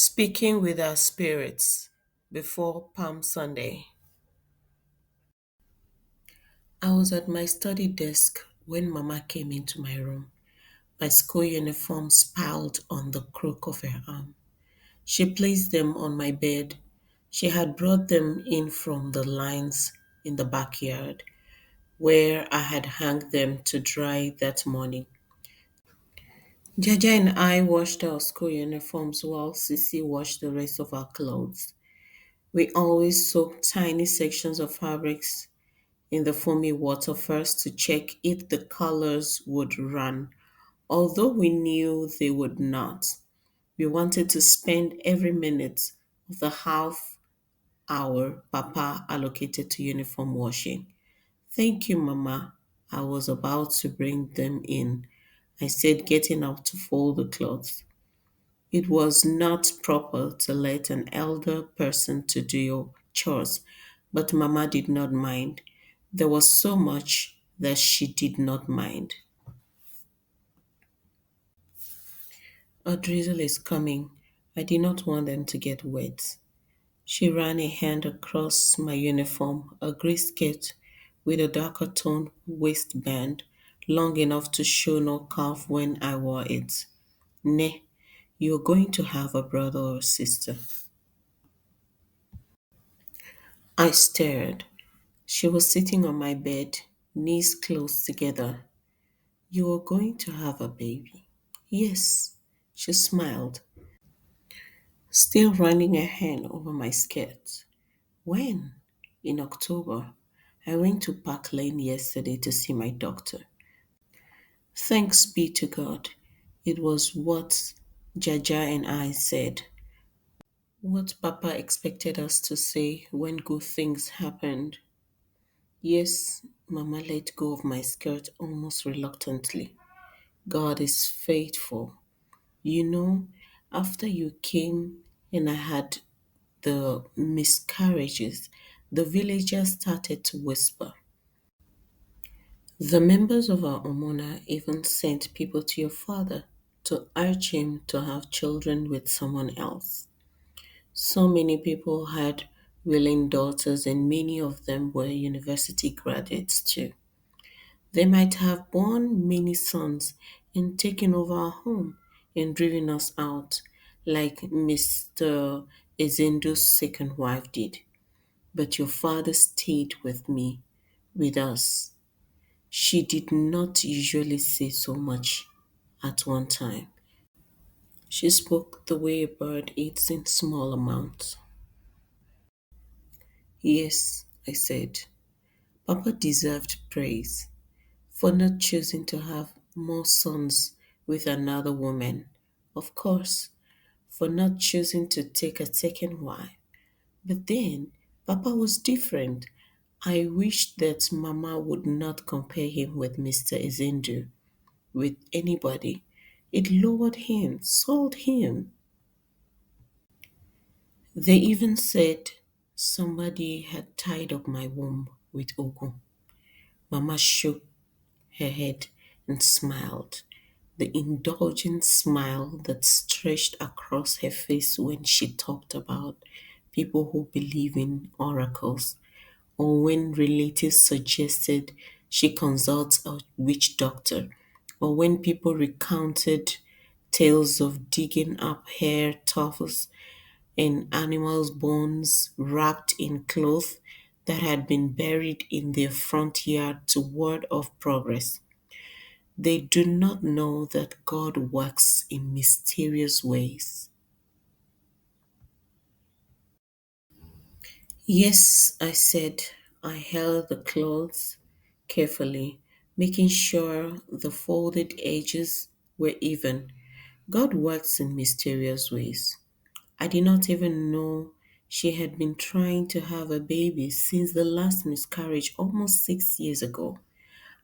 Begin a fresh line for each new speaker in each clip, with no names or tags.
Speaking with our spirits before Palm Sunday. I was at my study desk when Mama came into my room, my school uniforms piled on the crook of her arm. She placed them on my bed. She had brought them in from the lines in the backyard, where I had hung them to dry that morning. Jaja and I washed our school uniforms while Sissy washed the rest of our clothes. We always soaked tiny sections of fabrics in the foamy water first to check if the colors would run, although we knew they would not. We wanted to spend every minute of the half hour Papa allocated to uniform washing. Thank you, Mama. I was about to bring them in. I said, getting up to fold the clothes. It was not proper to let an elder person to do your chores, but Mama did not mind. There was so much that she did not mind. A drizzle is coming. I did not want them to get wet. She ran a hand across my uniform, a gray skirt with a darker toned waistband, long enough to show no calf when I wore it. Nay, you're going to have a brother or sister. I stared. She was sitting on my bed, knees close together. You are going to have a baby. Yes, she smiled, still running her hand over my skirt. When? In October. I went to Park Lane yesterday to see my doctor. Thanks be to God. It was what Jaja and I said. What Papa expected us to say when good things happened. Yes, Mama let go of my skirt almost reluctantly. God is faithful. You know, after you came and I had the miscarriages, the villagers started to whisper. The members of our Omona even sent people to your father to urge him to have children with someone else. So many people had willing daughters, and many of them were university graduates too. They might have borne many sons and taken over our home and driven us out, like Mr. Ezendo's second wife did. But your father stayed with us. She did not usually say so much at one time. She spoke the way a bird eats in small amounts. Yes, I said, Papa deserved praise for not choosing to have more sons with another woman. Of course, for not choosing to take a second wife. But then, Papa was different. I wished that Mama would not compare him with Mr. Izindu, with anybody. It lowered him, sold him. They even said somebody had tied up my womb with ogun. Mama shook her head and smiled, the indulgent smile that stretched across her face when she talked about people who believe in oracles, or when relatives suggested she consult a witch doctor, or when people recounted tales of digging up hair tufts and animals' bones wrapped in cloth that had been buried in their front yard to ward off progress. They do not know that God works in mysterious ways. Yes, I said. I held the clothes carefully, making sure the folded edges were even. God works in mysterious ways. I did not even know she had been trying to have a baby since the last miscarriage almost 6 years ago.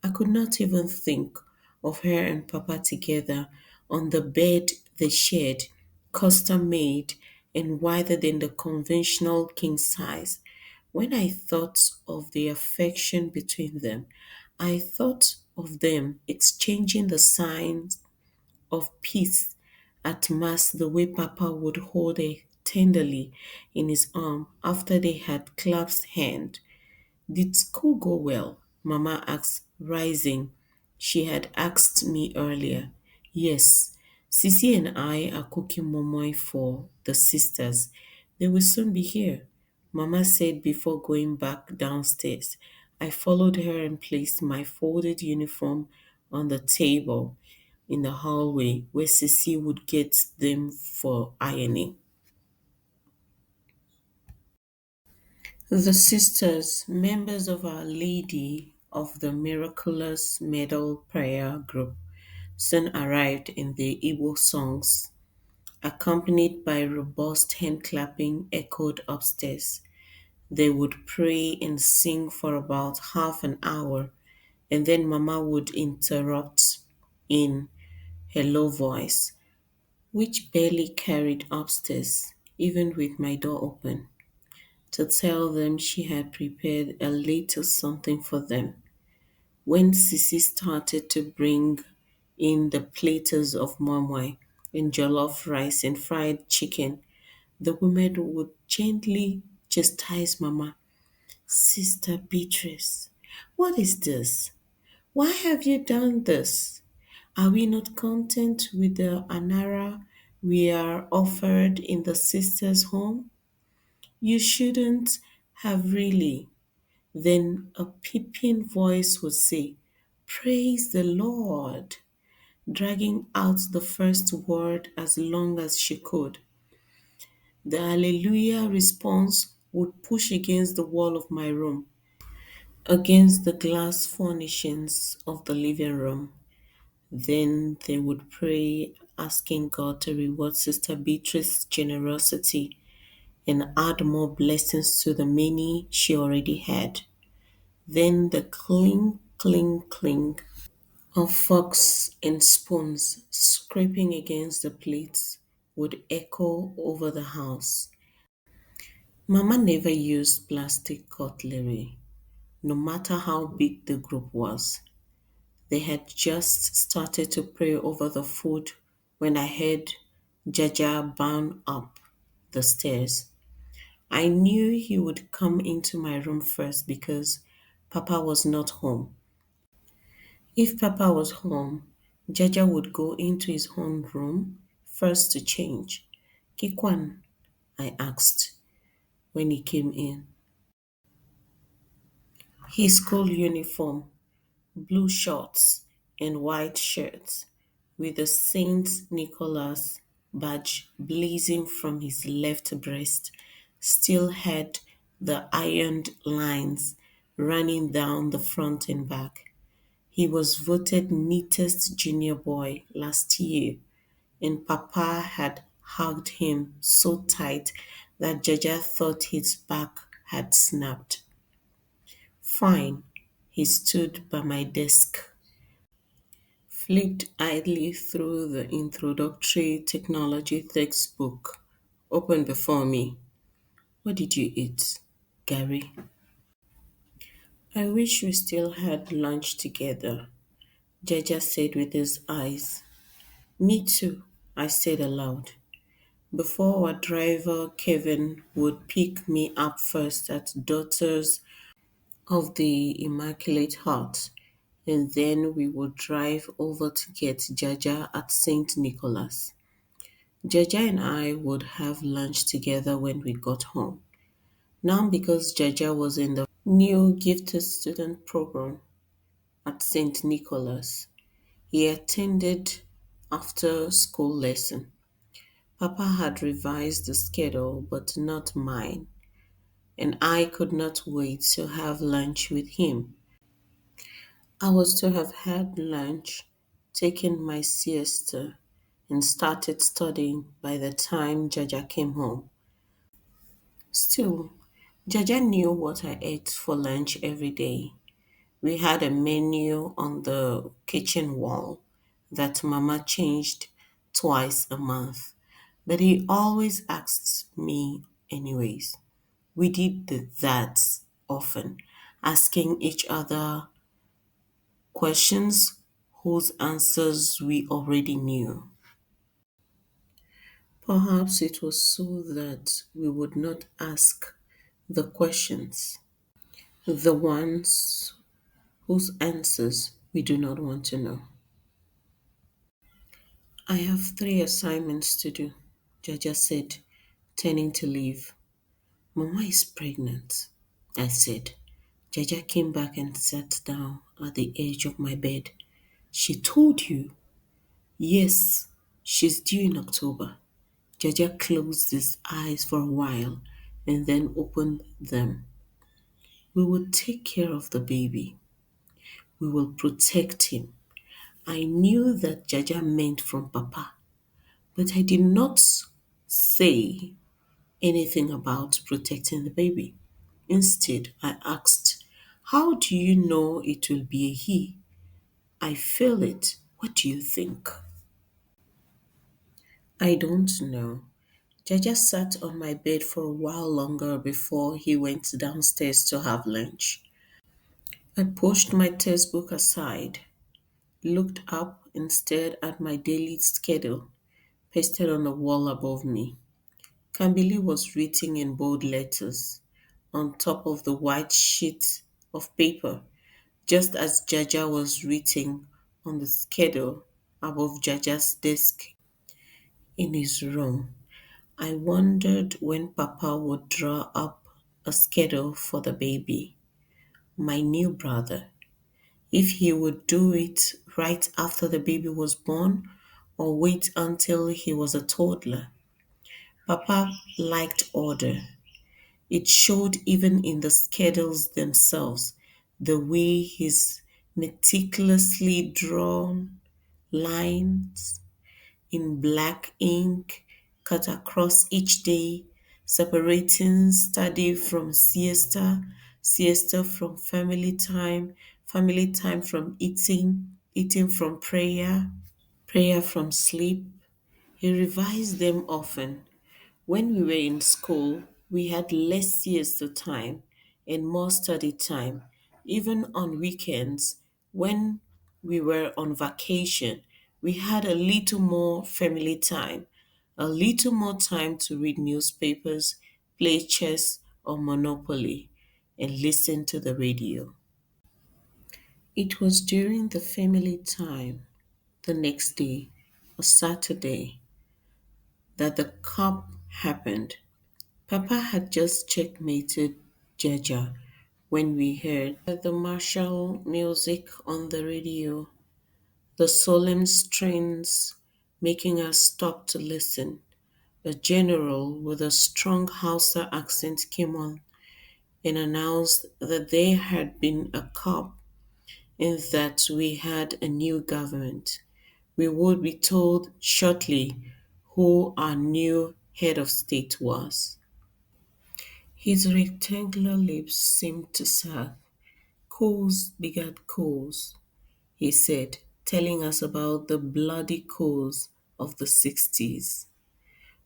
I could not even think of her and Papa together on the bed they shared, custom made and wider than the conventional king size. When I thought of the affection between them, I thought of them exchanging the signs of peace At Mass, the way Papa would hold her tenderly in his arm after they had clasped hands. Did school go well? Mama asked, rising. She had asked me earlier. Yes, Sissy and I are cooking momo for the sisters. They will soon be here. Mama said before going back downstairs. I followed her and placed my folded uniform on the table in the hallway where Sissy would get them for ironing. The sisters, members of Our Lady of the Miraculous Medal Prayer Group, soon arrived in the Igbo songs, accompanied by robust hand clapping echoed upstairs. They would pray and sing for about half an hour, and then Mama would interrupt in her low voice, which barely carried upstairs, even with my door open, to tell them she had prepared a little something for them. When Sissy started to bring in the platters of momoi and jollof rice and fried chicken, the woman would gently chastise Mama. Sister Beatrice, what is this? Why have you done this? Are we not content with the anara we are offered in the sister's home? You shouldn't have really. Then a peeping voice would say, Praise the Lord, dragging out the first word as long as she could. The Alleluia response would push against the wall of my room, against the glass furnishings of the living room. Then they would pray, asking God to reward Sister Beatrice's generosity and add more blessings to the many she already had. Then the clink, clink, clink of forks and spoons scraping against the plates would echo over the house. Mama never used plastic cutlery, no matter how big the group was. They had just started to pray over the food when I heard Jaja bound up the stairs. I knew he would come into my room first because Papa was not home. If Papa was home, Jaja would go into his own room first to change. Kikwan, I asked when he came in. His school uniform, blue shorts and white shirts, with the Saint Nicholas badge blazing from his left breast, still had the ironed lines running down the front and back. He was voted neatest junior boy last year, and Papa had hugged him so tight that Jaja thought his back had snapped. Fine, he stood by my desk, flipped idly through the introductory technology textbook open before me. What did you eat, Gary? I wish we still had lunch together, Jaja said with his eyes. Me too, I said aloud. Before our driver Kevin would pick me up first at Daughters of the Immaculate Heart, and then we would drive over to get Jaja at St. Nicholas. Jaja and I would have lunch together when we got home. Now, because Jaja was in the new gifted student program at St. Nicholas, he attended after school lesson. Papa had revised the schedule, but not mine, and I could not wait to have lunch with him. I was to have had lunch, taken my siesta, and started studying by the time Jaja came home. Still, Jaja knew what I ate for lunch every day. We had a menu on the kitchen wall that Mama changed twice a month, but he always asked me anyways. We did that often, asking each other questions whose answers we already knew. Perhaps it was so that we would not ask the questions, the ones whose answers we do not want to know. I have 3 assignments to do, Jaja said, turning to leave. Mama is pregnant, I said. Jaja came back and sat down at the edge of my bed. She told you? Yes, she's due in October. Jaja closed his eyes for a while and then opened them. We will take care of the baby. We will protect him. I knew that Jaja meant from Papa, but I did not say anything about protecting the baby. Instead, I asked, how do you know it will be a he? I feel it. What do you think? I don't know. Jaja sat on my bed for a while longer before he went downstairs to have lunch. I pushed my textbook aside, looked up and stared at my daily schedule pasted on the wall above me. Kambili was written in bold letters on top of the white sheet of paper, just as Jaja was written on the schedule above Jaja's desk in his room. I wondered when Papa would draw up a schedule for the baby, my new brother, if he would do it right after the baby was born or wait until he was a toddler. Papa liked order. It showed even in the schedules themselves, the way his meticulously drawn lines in black ink cut across each day, separating study from siesta, siesta from family time from eating, eating from prayer, prayer from sleep. He revised them often. When we were in school, we had less siesta time and more study time. Even on weekends, when we were on vacation, we had a little more family time, a little more time to read newspapers, play chess or Monopoly, and listen to the radio. It was during the family time, the next day, a Saturday, that the cup happened. Papa had just checkmated Jaja when we heard the martial music on the radio, the solemn strains making us stop to listen. A general with a strong Hausa accent came on and announced that there had been a coup and that we had a new government. We would be told shortly who our new head of state was. His rectangular lips seemed to sag. Coals begat coals, he said, telling us about the bloody coals of the 60s,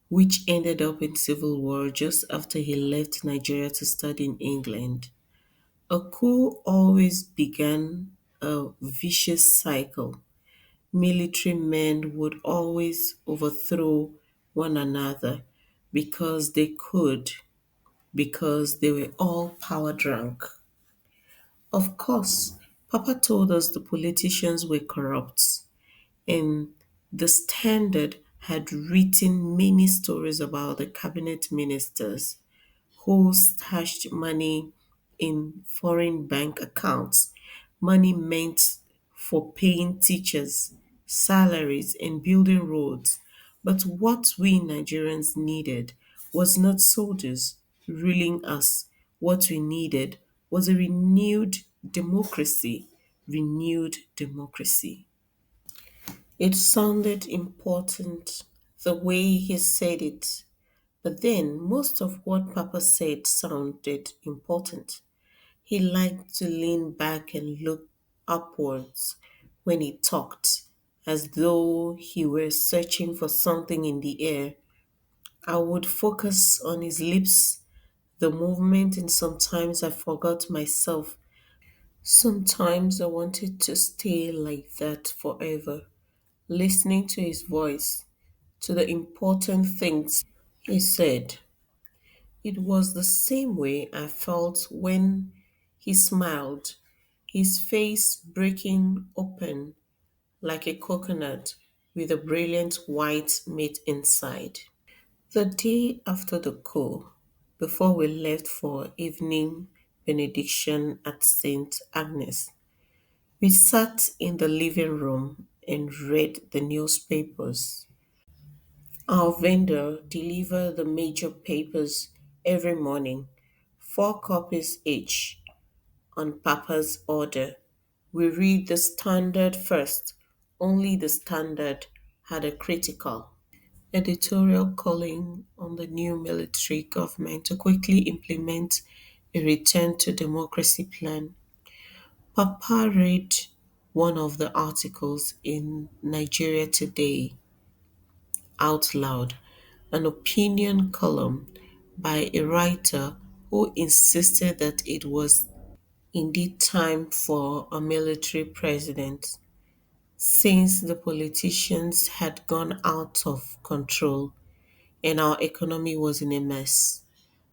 which ended up in civil war just after he left Nigeria to study in England. A coup always began a vicious cycle. Military men would always overthrow one another because they could, because they were all power drunk. Of course, Papa told us the politicians were corrupt, and the Standard had written many stories about the cabinet ministers who stashed money in foreign bank accounts, money meant for paying teachers, salaries, and building roads. But what we Nigerians needed was not soldiers ruling us. What we needed was a renewed democracy. Renewed democracy. It sounded important the way he said it, but then most of what Papa said sounded important. He liked to lean back and look upwards when he talked, as though he were searching for something in the air. I would focus on his lips, the movement, and sometimes I forgot myself. Sometimes I wanted to stay like that forever, listening to his voice, to the important things he said. It was the same way I felt when he smiled, his face breaking open like a coconut with a brilliant white meat inside. The day after the coup, before we left for evening benediction at St. Agnes, we sat in the living room and read the newspapers. Our vendor delivered the major papers every morning, 4 copies each, on Papa's order. We read the Standard first. Only the Standard had a critical editorial calling on the new military government to quickly implement a return to democracy plan. Papa read one of the articles in Nigeria Today out loud, an opinion column by a writer who insisted that it was indeed time for a military president since the politicians had gone out of control and our economy was in a mess.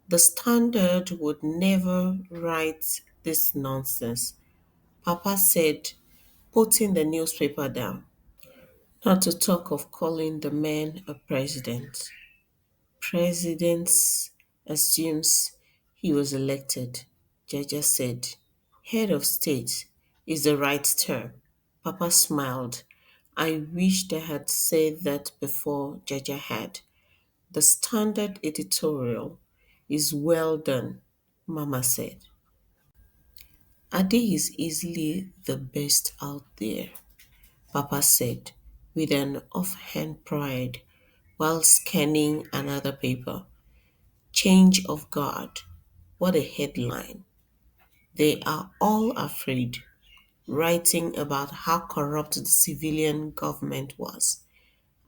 The Standard would never write this nonsense, Papa said, putting the newspaper down. Not to talk of calling the man a president. President assumes he was elected, Jaja said. Head of state is the right term. Papa smiled. I wished I had said that before Jaja had. The standard editorial is well done, Mama said. Ade is easily the best out there, Papa said, with an offhand pride while scanning another paper. Change of guard. What a headline. They are all afraid, writing about how corrupt the civilian government was,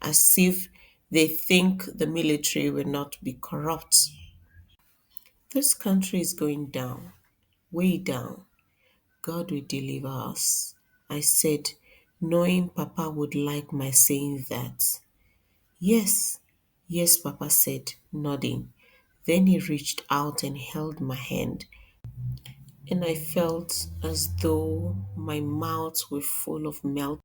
as if they think the military will not be corrupt. This country is going down, way down. God will deliver us. I said, knowing Papa would like my saying that. Yes, yes, Papa said, nodding. Then he reached out and held my hand, and I felt as though my mouth were full of milk.